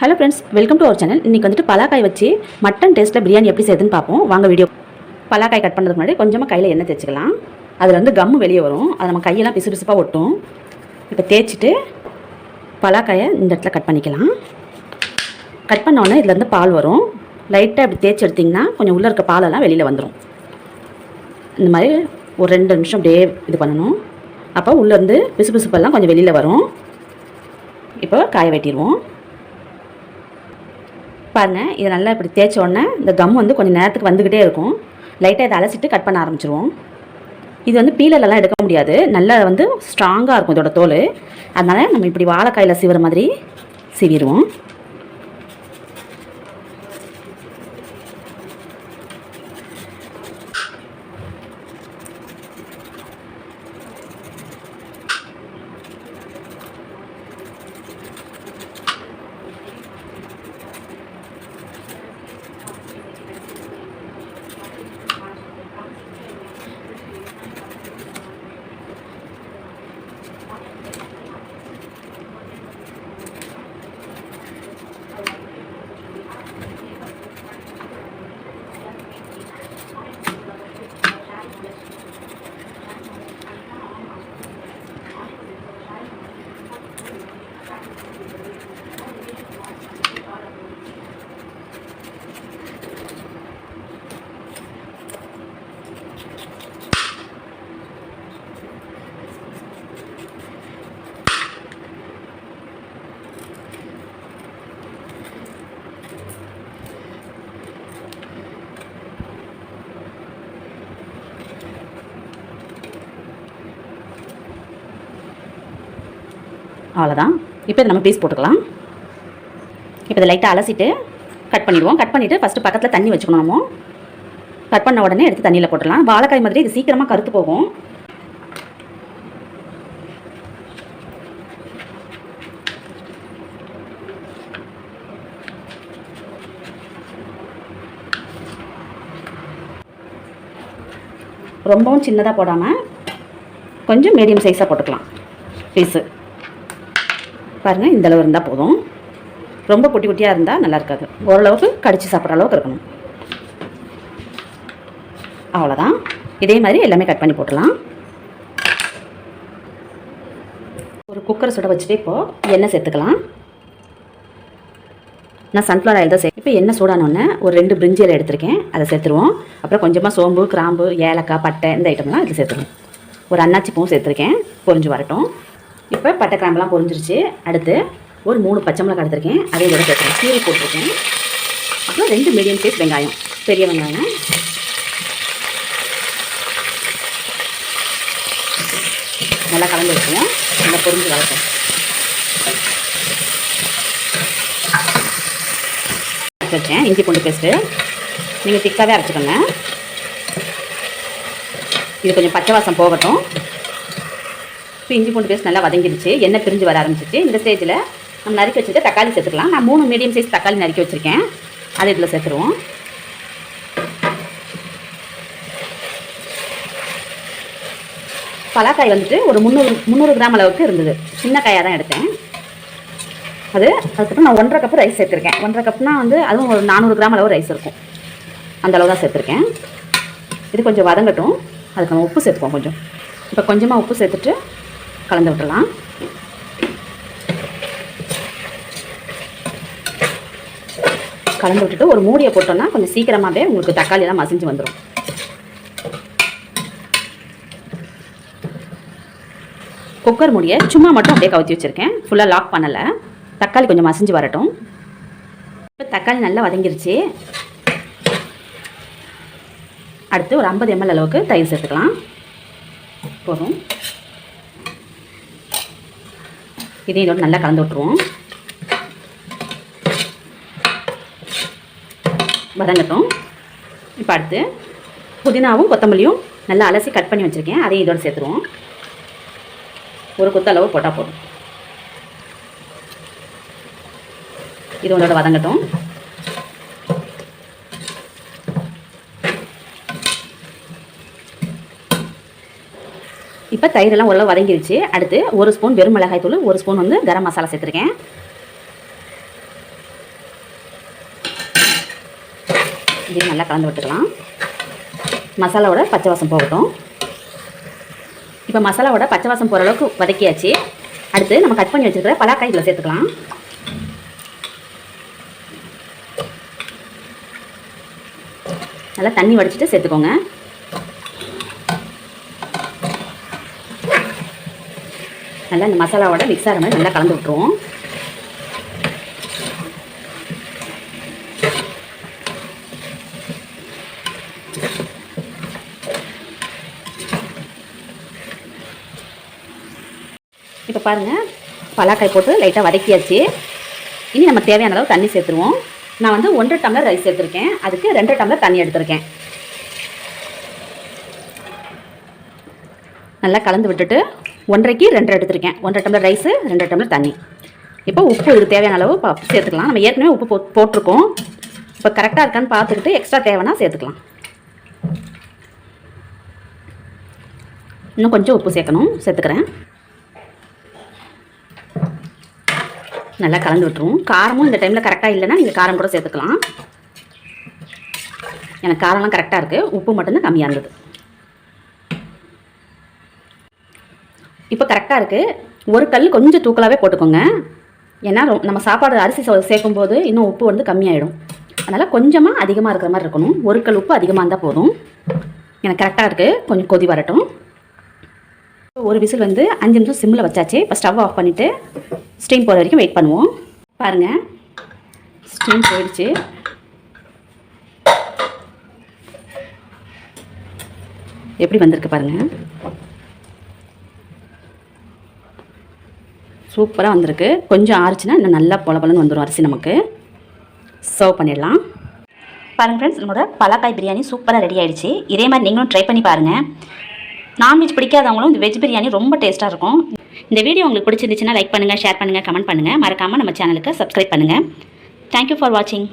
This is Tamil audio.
Hello friends, welcome to our channel. இன்றைக்கி வந்துட்டு பலாக்காய் வச்சு மட்டன் டேஸ்ட்டில் பிரியாணி எப்படி செய்யுதுன்னு பார்ப்போம். வாங்க வீடியோ. பலாக்காய் கட் பண்ணுறதுக்கு முன்னாடி கொஞ்சமாக கையில் எண்ணெய் தேய்ச்சிக்கலாம். அதில் வந்து கம்மு வெளியே வரும், அதை நம்ம கையெல்லாம் பிசு பிசுப்பாக ஒட்டும். இப்போ தேய்ச்சிட்டு பலாக்காயை இந்த இடத்துல கட் பண்ணிக்கலாம். கட் பண்ணோன்னே இதுலேருந்து பால் வரும். லைட்டாக இப்படி தேய்ச்சி எடுத்திங்கன்னா கொஞ்சம் உள்ளே இருக்க பாலெல்லாம் வெளியில் வந்துடும். இந்த மாதிரி ஒரு 2 நிமிஷம் அப்படியே இது பண்ணணும். அப்போ உள்ளேருந்து பிசு பிசுப்பெல்லாம் கொஞ்சம் வெளியில் வரும். இப்போ காய வெட்டிடுவோம். பாருங்கள், இதை நல்லா இப்படி தேய்ச்ச உடனே இந்த கம் வந்து கொஞ்சம் நேரத்துக்கு வந்துக்கிட்டே இருக்கும். லைட்டாக இதை அலசிட்டு கட் பண்ண ஆரம்பிச்சிருவோம். இது வந்து பீலர்லாம் எடுக்க முடியாது, நல்லா வந்து ஸ்ட்ராங்காக இருக்கும் இதோட தோல். அதனால் நம்ம இப்படி வாழைக்காயில் சீவுற மாதிரி சீவிடுவோம். அவ்வளோதான். இப்போ இதை நம்ம பீஸ் போட்டுக்கலாம். இப்போ இதை லைட்டாக அலசிட்டு கட் பண்ணிடுவோம். கட் பண்ணிவிட்டு ஃபஸ்ட்டு பக்கத்தில் தண்ணி வச்சுக்கணும். நம்ம கட் பண்ண உடனே எடுத்து தண்ணியில் போட்டுடலாம். வாழைக்காய் மாதிரி இது சீக்கிரமாக கருத்து போகும். ரொம்பவும் சின்னதாக போடாமல் கொஞ்சம் மீடியம் சைஸாக போட்டுக்கலாம் பீஸு. பாருங்கள், இந்தளவு இருந்தால் போதும். ரொம்ப குட்டி குட்டியாக இருந்தால் நல்லா இருக்காது. ஓரளவுக்கு கடிச்சு சாப்பிட்ற அளவுக்கு இருக்கணும். அவ்வளோதான். இதே மாதிரி எல்லாமே கட் பண்ணி போட்டுடலாம். ஒரு குக்கரை சுட வச்சுட்டு இப்போது எண்ணெய் சேர்த்துக்கலாம். நான் சன்ஃப்ளவர் ஆயில் தான் இப்போ எண்ணெய் சூடானோடனே ஒரு 2 பிரிஞ்சி இலை எடுத்திருக்கேன், அதை சேர்த்துருவோம். அப்புறம் கொஞ்சமாக சோம்பு, கிராம்பு, ஏலக்காய், பட்டை இந்த ஐட்டம்லாம் இதில் சேர்த்துருவோம். ஒரு அன்னாச்சி பூவும் சேர்த்துருக்கேன், பொரிஞ்சு வரட்டும். இப்போ பட்டை கிராம்பெல்லாம் பொரிஞ்சிருச்சு. அடுத்து ஒரு 3 பச்சை மிளகாய் எடுத்திருக்கேன், அதே இதோட சேர்த்துருக்கேன். கீரை போட்டிருக்கேன். அப்புறம் 2 மீடியம் சைஸ் வெங்காயம், பெரிய வெங்காயம். நல்லா கலந்து வச்சுக்கோங்க. நல்லா பொரிஞ்சு வரட்டும். வச்சேன் இஞ்சி பூண்டு பேஸ்ட்டு. நீங்கள் திக்காகவே அரைச்சிக்கோங்க. இது கொஞ்சம் பச்சை வாசம் போகட்டும். இப்போ இஞ்சி பூண்டு பேஸ்ட் நல்லா வதங்கிடுச்சு, எண்ணெய் பிரிஞ்சு வர ஆரம்பிச்சிச்சு. இந்த ஸ்டேஜில் நம்ம நறுக்கி வச்சுட்டு தக்காளி சேர்த்துக்கலாம். நான் 3 மீடியம் சைஸ் தக்காளி நறுக்கி வச்சுருக்கேன், அதை இதில் சேர்த்துருவோம். பலாக்காய் வந்துட்டு ஒரு 300 கிராம் அளவுக்கு இருந்தது. சின்ன காயாக தான் எடுத்தேன். அதுக்கப்புறம் நான் 1.5 கப்பு ரைஸ் சேர்த்துருக்கேன். 1.5 கப்னா வந்து அதுவும் ஒரு 400 கிராம் அளவு ரைஸ் இருக்கும். அந்த அளவு தான் சேர்த்துருக்கேன். இது கொஞ்சம் வதங்கட்டும். அதுக்கு நம்ம உப்பு சேர்த்துப்போம் கொஞ்சம். இப்போ கொஞ்சமாக உப்பு சேர்த்துட்டு கலந்து விட்டுடலாம். கலந்து விட்டுட்டு ஒரு மூடியை போட்டோம்னா கொஞ்சம் சீக்கிரமாகவே உங்களுக்கு தக்காளியெல்லாம் மசிஞ்சு வந்துடும். குக்கர் மூடியை சும்மா மட்டும் அப்படியே கவுத்தி வச்சுருக்கேன், ஃபுல்லாக லாக் பண்ணலை. தக்காளி கொஞ்சம் மசிஞ்சு வரட்டும். இப்போ தக்காளி நல்லா வதங்கிருச்சு. அடுத்து ஒரு 50 ml அளவுக்கு தயிர் சேர்த்துக்கலாம். போதும். இதையும் இதோட நல்லா கலந்து விட்டுருவோம். வதங்கட்டும். இப்போ அடுத்து புதினாவும் கொத்தமல்லியும் நல்லா அலசி கட் பண்ணி வச்சுருக்கேன், அதையும் இதோட சேர்த்துருவோம். ஒரு கொத்தளவு போட்டால் போதும். இது உங்களோட வதங்கட்டும். இப்போ தயிரெல்லாம் ஓரளவு வதங்கிருச்சு. அடுத்து 1 ஸ்பூன் வெறும் மிளகாய் தூள், 1 ஸ்பூன் வந்து கரம் மசாலா சேர்த்துருக்கேன். இதையும் நல்லா கலந்து விட்டுக்கலாம். மசாலாவோட பச்சை வாசம் போகட்டும். இப்போ மசாலாவோட பச்சை வாசம் போகிற அளவுக்கு வதக்கியாச்சு. அடுத்து நம்ம கட் பண்ணி வச்சுருக்கிற பலாக்காய் இதில் சேர்த்துக்கலாம். நல்லா தண்ணி வடிச்சிட்டு சேர்த்துக்கோங்க. நல்லா இந்த மசாலாவோட மிக்ஸ் ஆகிற மாதிரி நல்லா கலந்து விட்டுருவோம். இப்போ பாருங்கள், பலாக்காய் போட்டு லைட்டாக வதக்கியாச்சு. இனி நம்ம தேவையான அளவு தண்ணி சேர்த்துருவோம். நான் வந்து 1.5 டம்ளர் ரைஸ் சேர்த்துருக்கேன். அதுக்கு 2 டம்ளர் தண்ணி எடுத்துருக்கேன். நல்லா கலந்து விட்டுட்டு 1.5க்கு 2 எடுத்துருக்கேன். 1.5 டம்ளர் ரைஸு, 2 டம்ளர் தண்ணி. இப்போ உப்பு இதுக்கு தேவையான அளவு சேர்த்துக்கலாம். நம்ம ஏற்கனவே உப்பு போட்டிருக்கோம். இப்போ கரெக்டாக இருக்கான்னு பார்த்துக்கிட்டு எக்ஸ்ட்ரா தேவைன்னா சேர்த்துக்கலாம். இன்னும் கொஞ்சம் உப்பு சேர்த்துக்கிறேன். நல்லா கலந்து விட்டுருவோம். காரமும் இந்த டைமில் கரெக்டாக இல்லைன்னா நீங்கள் காரம் கூட சேர்த்துக்கலாம். எனக்கு காரம்லாம் கரெக்டாக இருக்குது, உப்பு மட்டும்தான் கம்மியாக இருந்தது. இப்போ கரெக்டாக இருக்குது. ஒரு கல் கொஞ்சம் தூக்கலாகவே போட்டுக்கோங்க. ஏன்னா நம்ம சாப்பாடு அரிசி சேர்க்கும்போது இன்னும் உப்பு வந்து கம்மியாயிடும். அதனால் கொஞ்சமாக அதிகமாக இருக்கிற மாதிரி இருக்கணும். ஒரு கல் உப்பு அதிகமாக இருந்தால் போதும். எனக்கு கரெக்டாக இருக்குது. கொஞ்சம் கொதி வரட்டும். ஒரு விசில் வந்து 5 நிமிஷம் சிம்மில் வச்சாச்சு. இப்போ ஸ்டவ் ஆஃப் பண்ணிவிட்டு ஸ்டீம் போகிற வரைக்கும் வெயிட் பண்ணுவோம். பாருங்கள், ஸ்டீம் போயிடுச்சு. எப்படி வந்திருக்கு பாருங்கள். சூப்பராக வந்திருக்கு. கொஞ்சம் ஆறுச்சுன்னா இன்னும் நல்லா பொலன்னு வந்துடும் அரிசி. நமக்கு சர்வ் பண்ணிடலாம். பாருங்கள் ஃப்ரெண்ட்ஸ், நம்மளோட பலாக்காய் பிரியாணி சூப்பராக ரெடி ஆகிடுச்சு. இதே மாதிரி நீங்களும் ட்ரை பண்ணி பாருங்கள். நான்வெஜ் பிடிக்காதவங்களும் இந்த வெஜ் பிரியாணி ரொம்ப டேஸ்ட்டாக இருக்கும். இந்த வீடியோ உங்களுக்கு பிடிச்சிருந்துச்சுன்னா லைக் பண்ணுங்கள், ஷேர் பண்ணுங்கள், கமெண்ட் பண்ணுங்கள். மறக்காமல் நம்ம சேனலுக்கு சப்ஸ்கிரைப் பண்ணுங்கள். தேங்க்யூ ஃபார் வாட்சிங்.